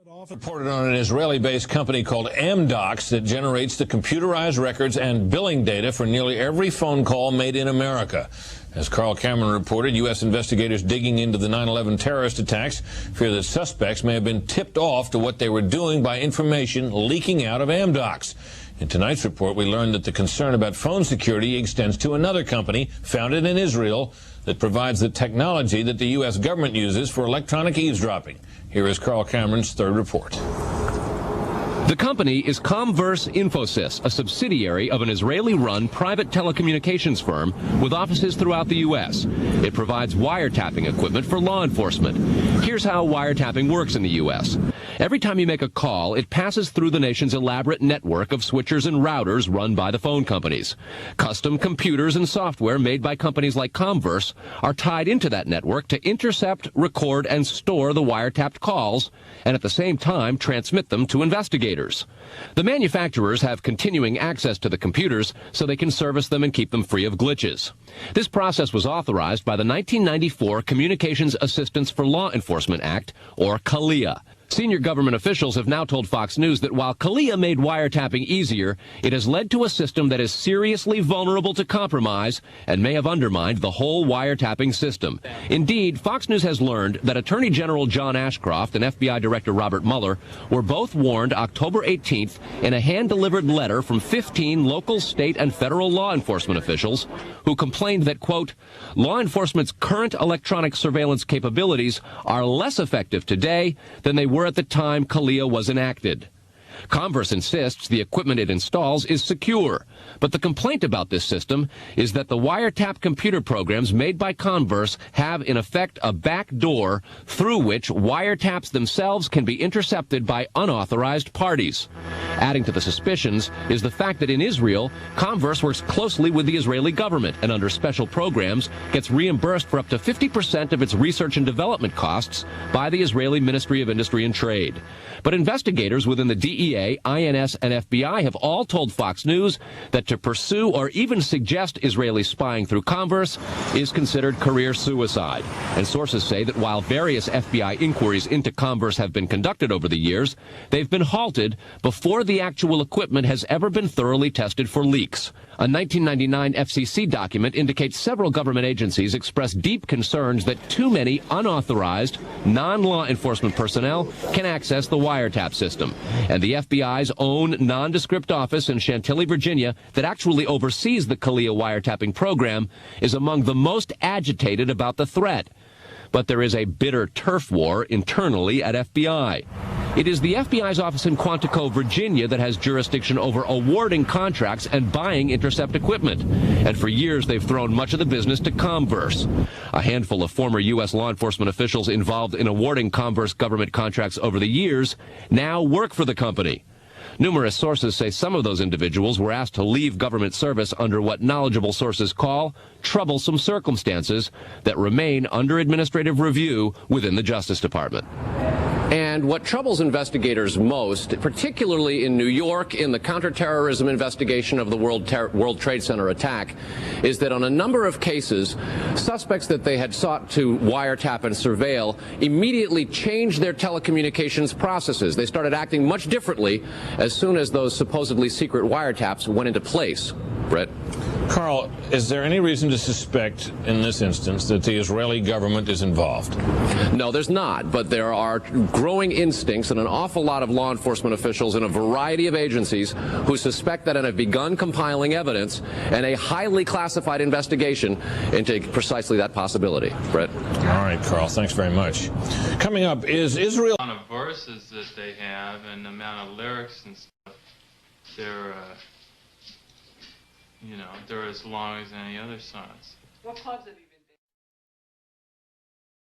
Reported on an Israeli-based company called Amdocs that generates the computerized records and billing data for nearly every phone call made in America. As Carl Cameron reported, U.S. investigators digging into the 9/11 terrorist attacks fear that suspects may have been tipped off to what they were doing by information leaking out of Amdocs. In tonight's report, we learned that the concern about phone security extends to another company founded in Israel that provides the technology that the U.S. government uses for electronic eavesdropping. Here is Carl Cameron's third report. The company is Comverse Infosys, a subsidiary of an Israeli-run private telecommunications firm with offices throughout the U.S. It provides wiretapping equipment for law enforcement. Here's how wiretapping works in the U.S. Every time you make a call, it passes through the nation's elaborate network of switchers and routers run by the phone companies. Custom computers and software made by companies like Comverse are tied into that network to intercept, record, and store the wiretapped calls, and at the same time transmit them to investigators. The manufacturers have continuing access to the computers so they can service them and keep them free of glitches. This process was authorized by the 1994 Communications Assistance for Law Enforcement Act, or CALEA. Senior government officials have now told Fox News that while CALEA made wiretapping easier, it has led to a system that is seriously vulnerable to compromise and may have undermined the whole wiretapping system. Indeed, Fox News has learned that Attorney General John Ashcroft and FBI Director Robert Mueller were both warned October 18th in a hand-delivered letter from 15 local, state, and federal law enforcement officials who complained that, quote, law enforcement's current electronic surveillance capabilities are less effective today than they were at the time CALEA was enacted. Comverse insists the equipment it installs is secure, but the complaint about this system is that the wiretap computer programs made by Comverse have in effect a back door through which wiretaps themselves can be intercepted by unauthorized parties. Adding to the suspicions is the fact that in Israel, Comverse works closely with the Israeli government and under special programs gets reimbursed for up to 50% of its research and development costs by the Israeli Ministry of Industry and Trade. But investigators within the DEA, INS, and FBI have all told Fox News that to pursue or even suggest Israeli spying through Comverse is considered career suicide. And sources say that while various FBI inquiries into Comverse have been conducted over the years, they've been halted before the actual equipment has ever been thoroughly tested for leaks. A 1999 FCC document indicates several government agencies expressed deep concerns that too many unauthorized, non-law enforcement personnel can access the wiretap system. And the FBI's own nondescript office in Chantilly, Virginia, that actually oversees the CALEA wiretapping program, is among the most agitated about the threat. But there is a bitter turf war internally at FBI. It is the FBI's office in Quantico, Virginia, that has jurisdiction over awarding contracts and buying intercept equipment. And for years, they've thrown much of the business to Comverse. A handful of former U.S. law enforcement officials involved in awarding Comverse government contracts over the years now work for the company. Numerous sources say some of those individuals were asked to leave government service under what knowledgeable sources call troublesome circumstances that remain under administrative review within the Justice Department. And what troubles investigators most, particularly in New York in the counterterrorism investigation of the World Trade Center attack, is that on a number of cases, suspects that they had sought to wiretap and surveil immediately changed their telecommunications processes. They started acting much differently as soon as those supposedly secret wiretaps went into place. Brett? Carl, is there any reason to suspect in this instance that the Israeli government is involved? No, there's not, but there are growing instincts and an awful lot of law enforcement officials in a variety of agencies who suspect that and have begun compiling evidence and a highly classified investigation into precisely that possibility. Brett? All right, Carl, thanks very much. Coming up, is Israel... The amount of verses that they have and the amount of lyrics and stuff, they're as long as any other songs. What clubs have you